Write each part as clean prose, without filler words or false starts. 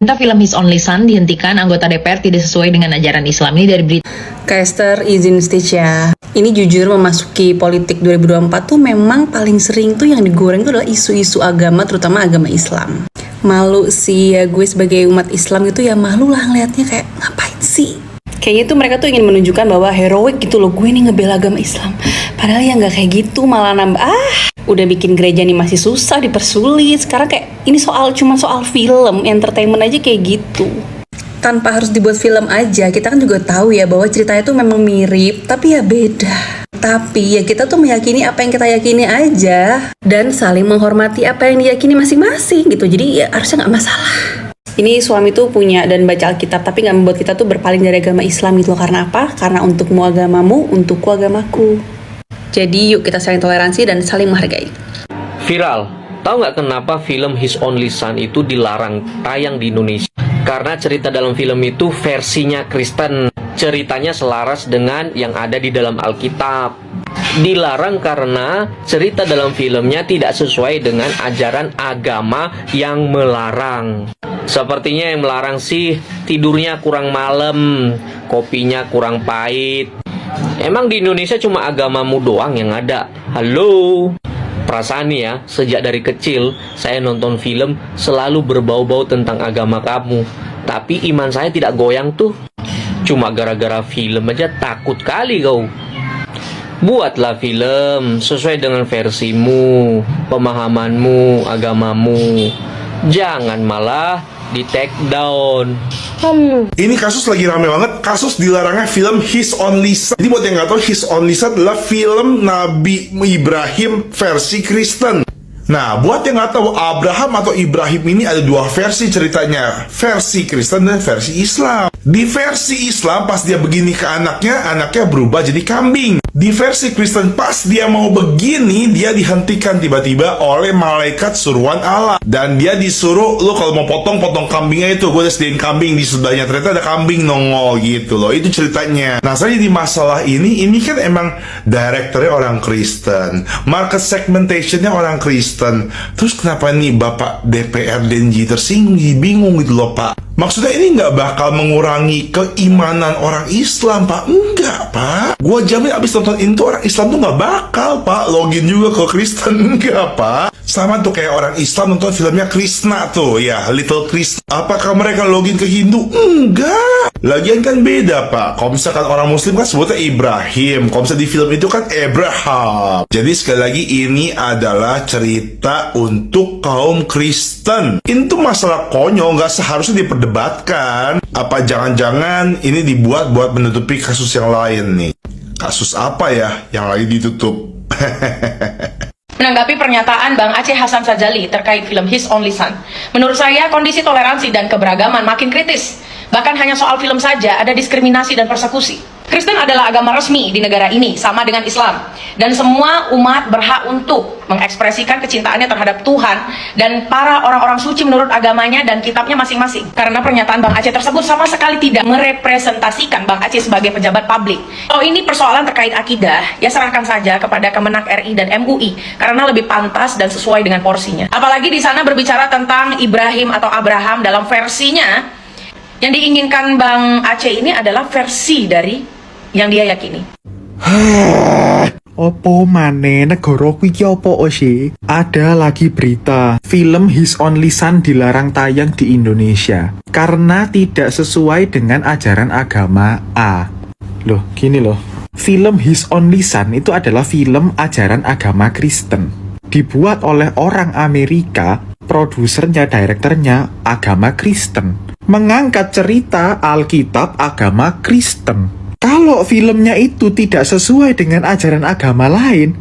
Perintah film His Only Son dihentikan anggota DPR tidak sesuai dengan ajaran Islam. Ini dari berita. Kak Esther, izin stage ya. Ini jujur memasuki politik 2024 tuh memang paling sering tuh yang digoreng tuh adalah isu-isu agama, terutama agama Islam. Malu sih ya, gue sebagai umat Islam itu ya malu lah ngeliatnya, kayak ngapain sih? Kayaknya tuh mereka tuh ingin menunjukkan bahwa heroik gitu loh, gue nih ngebela agama Islam. Padahal ya nggak kayak gitu, malah nambah udah bikin gereja nih masih susah, dipersulit. Sekarang kayak ini cuma soal film, entertainment aja kayak gitu. Tanpa harus dibuat film aja, kita kan juga tahu ya bahwa ceritanya tuh memang mirip, tapi ya beda. Tapi ya kita tuh meyakini apa yang kita yakini aja, dan saling menghormati apa yang diyakini masing-masing gitu. Jadi ya harusnya nggak masalah. Ini suami tuh punya dan baca Alkitab, tapi nggak membuat kita tuh berpaling dari agama Islam gitu loh. Karena apa? Karena untukmu agamamu, untukku agamaku. Jadi yuk kita saling toleransi dan saling menghargai. Viral, tahu nggak kenapa film His Only Son itu dilarang tayang di Indonesia? Karena cerita dalam film itu versinya Kristen. Ceritanya selaras dengan yang ada di dalam Alkitab. Dilarang karena cerita dalam filmnya tidak sesuai dengan ajaran agama yang melarang. Sepertinya yang melarang sih tidurnya kurang malam, kopinya kurang pahit. Emang di Indonesia cuma agamamu doang yang ada? Halo? Perasaan nih ya, sejak dari kecil saya nonton film selalu berbau-bau tentang agama kamu. Tapi iman saya tidak goyang tuh. Cuma gara-gara film aja takut kali kau. Buatlah film sesuai dengan versimu, pemahamanmu, agamamu. Jangan malah di take down. Ini kasus lagi rame banget, kasus dilarangnya film His Only Son. Jadi buat yang nggak tahu, His Only Son adalah film Nabi Ibrahim versi Kristen. Nah, buat yang nggak tahu, Abraham atau Ibrahim ini ada dua versi ceritanya, versi Kristen dan versi Islam. Di versi Islam, pas dia begini ke anaknya berubah jadi kambing. Di versi Kristen, pas dia mau begini, dia dihentikan tiba-tiba oleh malaikat suruhan Allah. Dan dia disuruh, lo kalau mau potong kambingnya itu. Gue udah sediain kambing di sebelahnya, ternyata ada kambing nongol gitu loh. Itu ceritanya. Nah, saya di masalah ini kan emang direkturnya orang Kristen, market segmentationnya orang Kristen. Terus kenapa nih Bapak DPR Denji tersinggung, bingung gitu loh Pak. Maksudnya ini nggak bakal mengurangi keimanan orang Islam, Pak. Enggak, Pak. Gua jamin abis nonton itu orang Islam tuh nggak bakal, Pak, login juga ke Kristen. Enggak, Pak. Sama tuh kayak orang Islam nonton filmnya Krishna tuh, ya, Little Krishna. Apakah mereka login ke Hindu? Enggak. Lagian kan beda, Pak. Kalau misalkan orang Muslim kan sebutnya Ibrahim. Kalau misalkan di film itu kan Abraham. Jadi sekali lagi ini adalah cerita untuk kaum Kristen. Itu masalah konyol, nggak seharusnya diperdebatkan. Apa jangan-jangan ini dibuat buat menutupi kasus yang lain nih? Kasus apa ya yang lagi ditutup? Menanggapi pernyataan Bang Aceh Hasan Sadzali terkait film His Only Son, menurut saya kondisi toleransi dan keberagaman makin kritis. Bahkan hanya soal film saja ada diskriminasi dan persekusi. Kristen adalah agama resmi di negara ini, sama dengan Islam. Dan semua umat berhak untuk mengekspresikan kecintaannya terhadap Tuhan dan para orang-orang suci menurut agamanya dan kitabnya masing-masing. Karena pernyataan Bang Aceh tersebut sama sekali tidak merepresentasikan Bang Aceh sebagai pejabat publik. Kalau ini persoalan terkait akidah, ya serahkan saja kepada Kemenak RI dan MUI, karena lebih pantas dan sesuai dengan porsinya. Apalagi di sana berbicara tentang Ibrahim atau Abraham dalam versinya, yang diinginkan Bang Aceh ini adalah versi dari yang dia yakini. Opo maneh negara kuwi opo sih? Ada lagi berita film His Only Son dilarang tayang di Indonesia karena tidak sesuai dengan ajaran agama A. Loh, gini loh. Film His Only Son itu adalah film ajaran agama Kristen. Dibuat oleh orang Amerika, produsernya, direkturnya agama Kristen. Mengangkat cerita Alkitab agama Kristen. Kalau filmnya itu tidak sesuai dengan ajaran agama lain,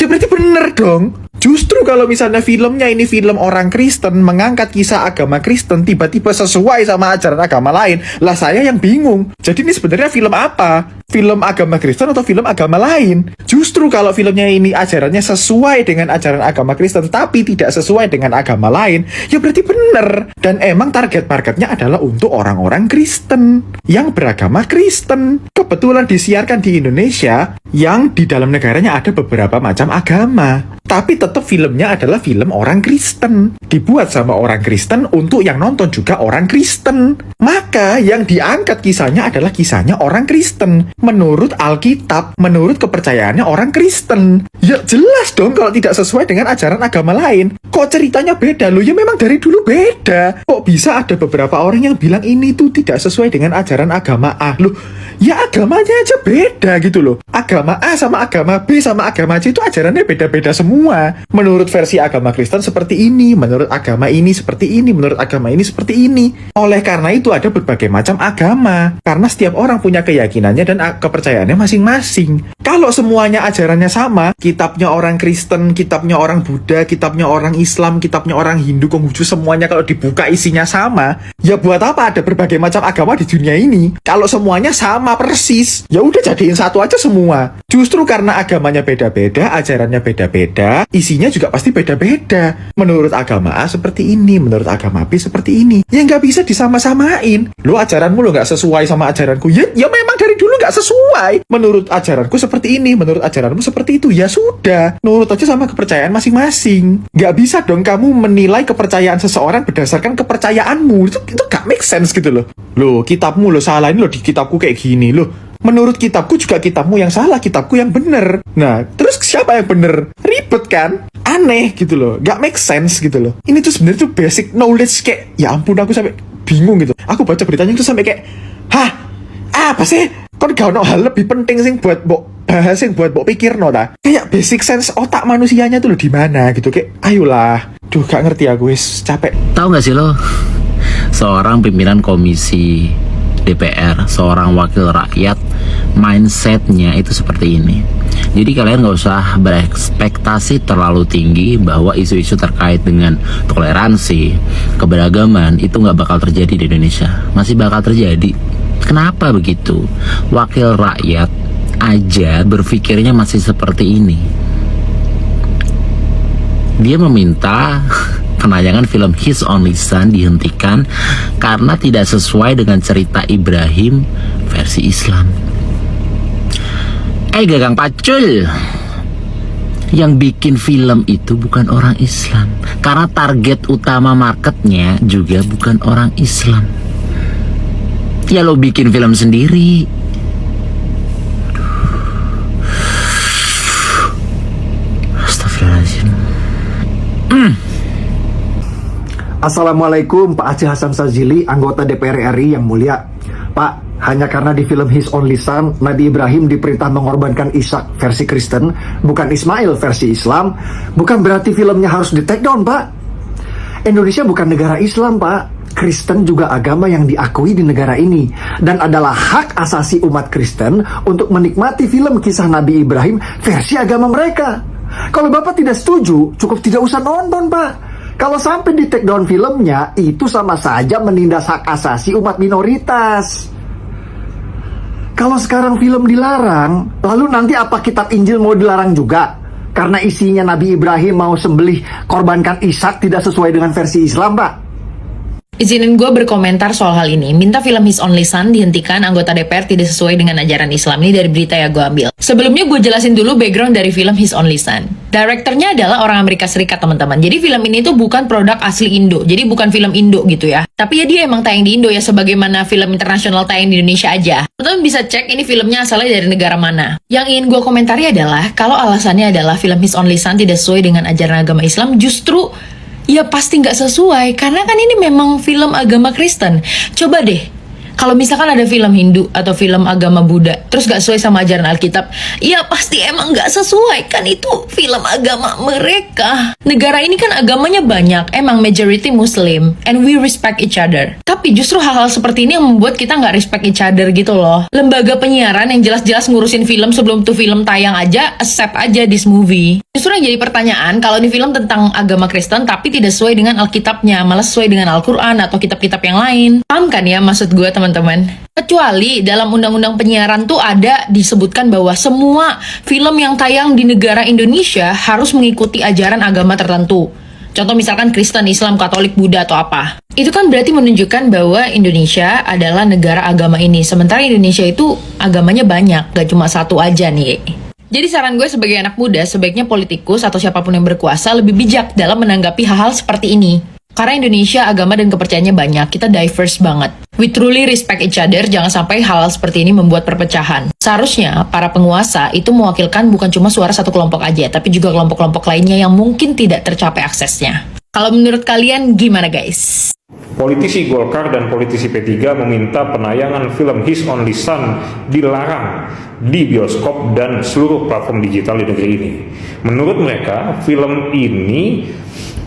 ya berarti bener dong. Justru kalau misalnya filmnya ini film orang Kristen, mengangkat kisah agama Kristen, tiba-tiba sesuai sama ajaran agama lain, lah saya yang bingung. Jadi ini sebenarnya film apa? film agama Kristen atau film agama lain. Justru kalau filmnya ini ajarannya sesuai dengan ajaran agama Kristen tapi tidak sesuai dengan agama lain, ya berarti bener. Dan emang target marketnya adalah untuk orang-orang Kristen yang beragama Kristen. Kebetulan disiarkan di Indonesia yang di dalam negaranya ada beberapa macam agama, tapi tetap filmnya adalah film orang Kristen, dibuat sama orang Kristen untuk yang nonton juga orang Kristen. Maka yang diangkat kisahnya adalah kisahnya orang Kristen menurut Alkitab, menurut kepercayaannya orang Kristen. Ya jelas dong kalau tidak sesuai dengan ajaran agama lain. Kok ceritanya beda loh? Ya memang dari dulu beda. Kok bisa ada beberapa orang yang bilang ini tuh tidak sesuai dengan ajaran agama A? Loh, ya agamanya aja beda gitu loh. Agama A sama agama B sama agama C itu ajarannya beda-beda semua. Menurut versi agama Kristen seperti ini, menurut agama ini seperti ini, menurut agama ini seperti ini. Oleh karena itu ada berbagai macam agama, karena setiap orang punya keyakinannya dan kepercayaannya masing-masing. Kalau semuanya ajarannya sama, kitabnya orang Kristen, kitabnya orang Buddha, kitabnya orang Islam, kitabnya orang Hindu, Konghucu, semuanya kalau dibuka isinya sama, ya buat apa ada berbagai macam agama di dunia ini? Kalau semuanya sama persis, ya udah jadiin satu aja semua. Justru karena agamanya beda-beda, ajarannya beda-beda, isinya juga pasti beda-beda. Menurut agama A seperti ini, menurut agama B seperti ini. Ya nggak bisa disama-samain. Lo ajaranmu lo nggak sesuai sama ajaranku. Ya memang dari dulu nggak sesuai. Menurut ajaranku seperti ini, menurut ajaranmu seperti itu. Ya sudah, nurut aja sama kepercayaan masing-masing. Nggak bisa dong kamu menilai kepercayaan seseorang berdasarkan kepercayaanmu. Itu nggak make sense gitu loh. Loh, kitabmu lo salah, ini lo di kitabku kayak gini loh. Menurut kitabku juga kitabmu yang salah, kitabku yang bener. Nah, terus siapa yang bener? Ribet kan? Aneh gitu loh, gak make sense gitu loh. Ini tuh sebenarnya tuh basic knowledge kayak, ya ampun aku sampai bingung gitu. Aku baca beritanya itu sampai kayak, hah? Apa sih? Kan gak ada hal lebih penting sih buat bahas yang buat pikir no ta? Kayak basic sense otak manusianya tuh loh di mana gitu. Kayak, ayolah. Duh, gak ngerti aku, wis capek. Tahu gak sih lo? Seorang pimpinan komisi DPR, seorang wakil rakyat, mindsetnya itu seperti ini. Jadi kalian gak usah berekspektasi terlalu tinggi bahwa isu-isu terkait dengan toleransi, keberagaman itu gak bakal terjadi di Indonesia. Masih bakal terjadi. Kenapa begitu? Wakil rakyat aja berpikirnya masih seperti ini. Dia meminta penayangan film His Only Son dihentikan karena tidak sesuai dengan cerita Ibrahim versi Islam. Gagang Pacul, yang bikin film itu bukan orang Islam, karena target utama marketnya juga bukan orang Islam. Ya lo bikin film sendiri. Astagfirullahaladzim. Assalamualaikum Pak Aceh Hasan Sazili, anggota DPR RI yang mulia. Pak, hanya karena di film His Only Son, Nabi Ibrahim diperintah mengorbankan Ishak versi Kristen, bukan Ismail versi Islam, bukan berarti filmnya harus di take down, Pak. Indonesia bukan negara Islam, Pak. Kristen juga agama yang diakui di negara ini, dan adalah hak asasi umat Kristen untuk menikmati film kisah Nabi Ibrahim versi agama mereka. Kalau Bapak tidak setuju, cukup tidak usah nonton, Pak. Kalau sampai di take down filmnya, itu sama saja menindas hak asasi umat minoritas. Kalau sekarang film dilarang, lalu nanti apa kitab Injil mau dilarang juga? Karena isinya Nabi Ibrahim mau sembelih korbankan Ishak tidak sesuai dengan versi Islam, Pak. Izinin gue berkomentar soal hal ini. Minta film His Only Son dihentikan, anggota DPR tidak sesuai dengan ajaran Islam. Ini dari berita yang gue ambil. Sebelumnya gue jelasin dulu background dari film His Only Son. Direkturnya adalah orang Amerika Serikat, teman-teman. Jadi film ini tuh bukan produk asli Indo. Jadi bukan film Indo gitu ya. Tapi ya dia emang tayang di Indo ya, sebagaimana film internasional tayang di Indonesia aja. Teman-teman bisa cek ini filmnya asalnya dari negara mana. Yang ingin gue komentari adalah, kalau alasannya adalah film His Only Son tidak sesuai dengan ajaran agama Islam, justru ya pasti nggak sesuai, karena kan ini memang film agama Kristen. Coba deh, kalau misalkan ada film Hindu atau film agama Buddha, terus nggak sesuai sama ajaran Alkitab, ya pasti emang nggak sesuai, kan itu film agama mereka. Negara ini kan agamanya banyak, emang majority Muslim, and we respect each other. Tapi justru hal-hal seperti ini yang membuat kita nggak respect each other gitu loh. Lembaga penyiaran yang jelas-jelas ngurusin film sebelum tuh film tayang aja, accept aja this movie. Justru yang jadi pertanyaan, kalau ini film tentang agama Kristen tapi tidak sesuai dengan Alkitabnya, malah sesuai dengan Al-Quran atau kitab-kitab yang lain. Paham kan ya maksud gue, teman-teman? teman-teman. Kecuali dalam undang-undang penyiaran tuh ada disebutkan bahwa semua film yang tayang di negara Indonesia harus mengikuti ajaran agama tertentu. Contoh misalkan Kristen, Islam, Katolik, Buddha, atau apa. Itu kan berarti menunjukkan bahwa Indonesia adalah negara agama ini. Sementara Indonesia itu agamanya banyak, gak cuma satu aja nih. Jadi saran gue sebagai anak muda, sebaiknya politikus atau siapapun yang berkuasa lebih bijak dalam menanggapi hal-hal seperti ini. Karena Indonesia agama dan kepercayaannya banyak, kita diverse banget. We truly respect each other, jangan sampai hal-hal seperti ini membuat perpecahan. Seharusnya, para penguasa itu mewakilkan bukan cuma suara satu kelompok aja, tapi juga kelompok-kelompok lainnya yang mungkin tidak tercapai aksesnya. Kalau menurut kalian, gimana guys? Politisi Golkar dan politisi P3 meminta penayangan film His Only Son dilarang di bioskop dan seluruh platform digital di negeri ini. Menurut mereka, film ini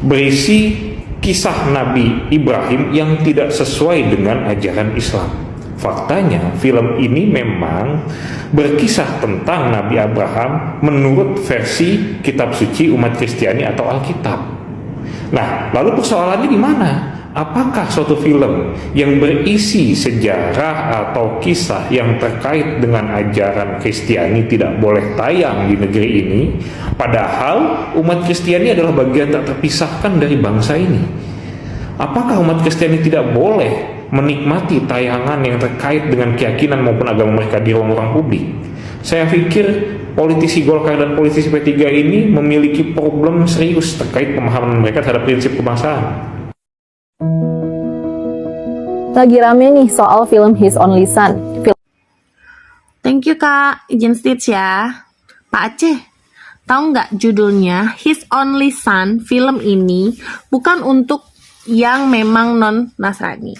berisi kisah Nabi Ibrahim yang tidak sesuai dengan ajaran Islam. Faktanya, film ini memang berkisah tentang Nabi Abraham menurut versi kitab suci umat Kristiani atau Alkitab. Nah, lalu persoalannya di mana? Apakah suatu film yang berisi sejarah atau kisah yang terkait dengan ajaran Kristiani tidak boleh tayang di negeri ini, padahal umat Kristiani adalah bagian tak terpisahkan dari bangsa ini? Apakah umat Kristiani tidak boleh menikmati tayangan yang terkait dengan keyakinan maupun agama mereka di ruang-ruang publik? Saya pikir politisi Golkar dan politisi P3 ini memiliki problem serius terkait pemahaman mereka terhadap prinsip kebangsaan. Lagi rame nih soal film His Only Son. Thank you Kak, izin stage ya. Pak Aceh, tahu nggak judulnya His Only Son? Film ini bukan untuk yang memang non-Nasrani.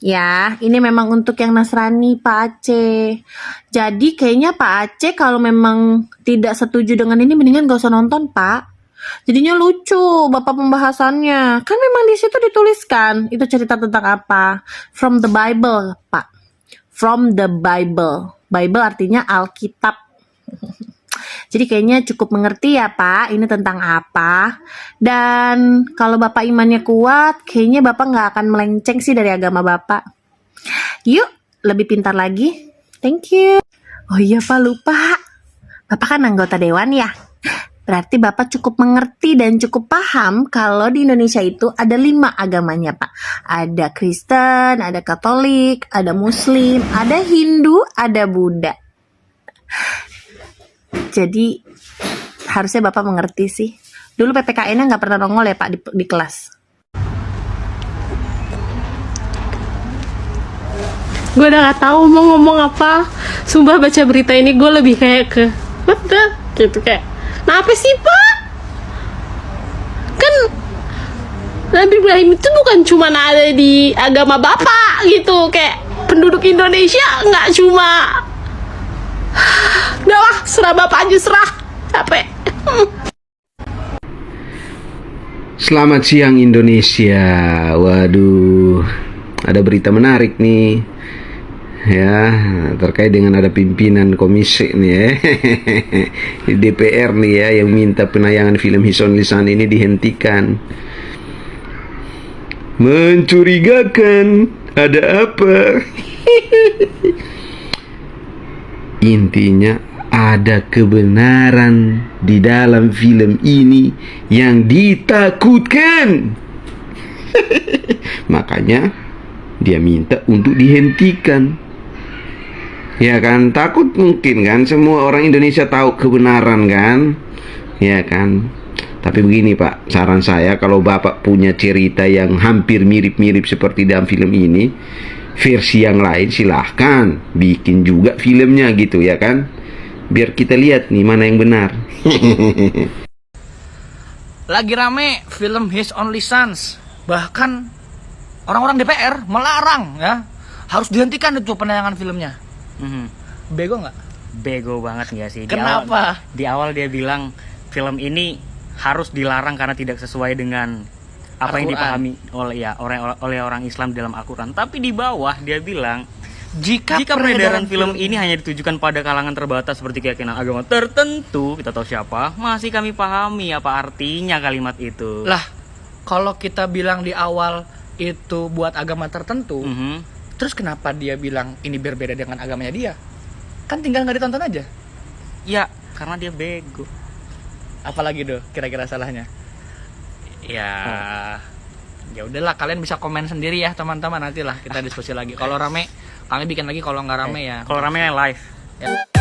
Ya, ini memang untuk yang Nasrani Pak Aceh. Jadi kayaknya Pak Aceh kalau memang tidak setuju dengan ini, mendingan gak usah nonton Pak. Jadinya lucu bapak pembahasannya. Kan memang di situ dituliskan itu cerita tentang apa? From the Bible, Pak. From the Bible. Bible artinya Alkitab. Jadi kayaknya cukup mengerti ya Pak, ini tentang apa. Dan kalau Bapak imannya kuat, kayaknya Bapak nggak akan melenceng sih dari agama Bapak. Yuk, lebih pintar lagi. Thank you. Oh iya Pak, lupa. Bapak kan anggota dewan ya. Berarti Bapak cukup mengerti dan cukup paham kalau di Indonesia itu ada 5 agamanya Pak. Ada Kristen, ada Katolik, ada Muslim, ada Hindu, ada Buddha. Jadi harusnya Bapak mengerti sih. Dulu PPKN-nya nggak pernah nongol ya Pak di kelas. Gue udah gak tahu mau ngomong apa. Sumpah baca berita ini gue lebih kayak ke what the? Gitu kayak, kenapa sih Pak? Kan Nabi Ibrahim itu bukan cuma ada di agama Bapak gitu. Kayak penduduk Indonesia nggak cuma. Udah lah, serah Bapak aja, serah. Capek. Selamat siang Indonesia. Waduh, ada berita menarik nih ya, terkait dengan ada pimpinan komisi nih ya di DPR nih ya, yang minta penayangan film His Only Son ini dihentikan. Mencurigakan, ada apa? Intinya ada kebenaran di dalam film ini yang ditakutkan. Makanya dia minta untuk dihentikan. Ya kan, takut mungkin kan semua orang Indonesia tahu kebenaran kan? Ya kan. Tapi begini Pak, saran saya kalau Bapak punya cerita yang hampir mirip-mirip seperti dalam film ini, versi yang lain silahkan bikin juga filmnya gitu ya kan, biar kita lihat nih mana yang benar. Lagi rame film His Only Sons, bahkan orang-orang DPR melarang ya, harus dihentikan itu penayangan filmnya. Bego nggak? Bego banget nggak sih? Kenapa? Di awal dia bilang film ini harus dilarang karena tidak sesuai dengan apa yang dipahami oleh orang Islam dalam Al-Quran. Tapi di bawah dia bilang jika peredaran film ini hanya ditujukan pada kalangan terbatas seperti keyakinan agama tertentu, kita tahu siapa, masih kami pahami apa artinya kalimat itu. Lah, kalau kita bilang di awal itu buat agama tertentu, Terus kenapa dia bilang ini berbeda dengan agamanya dia? Kan tinggal nggak ditonton aja. Ya, karena dia bego. Apalagi tuh kira-kira salahnya? Ya, Ya udahlah, kalian bisa komen sendiri ya teman-teman, nantilah kita diskusi lagi. Kalau rame kami bikin lagi, kalau nggak rame ya kalau rame live. ya.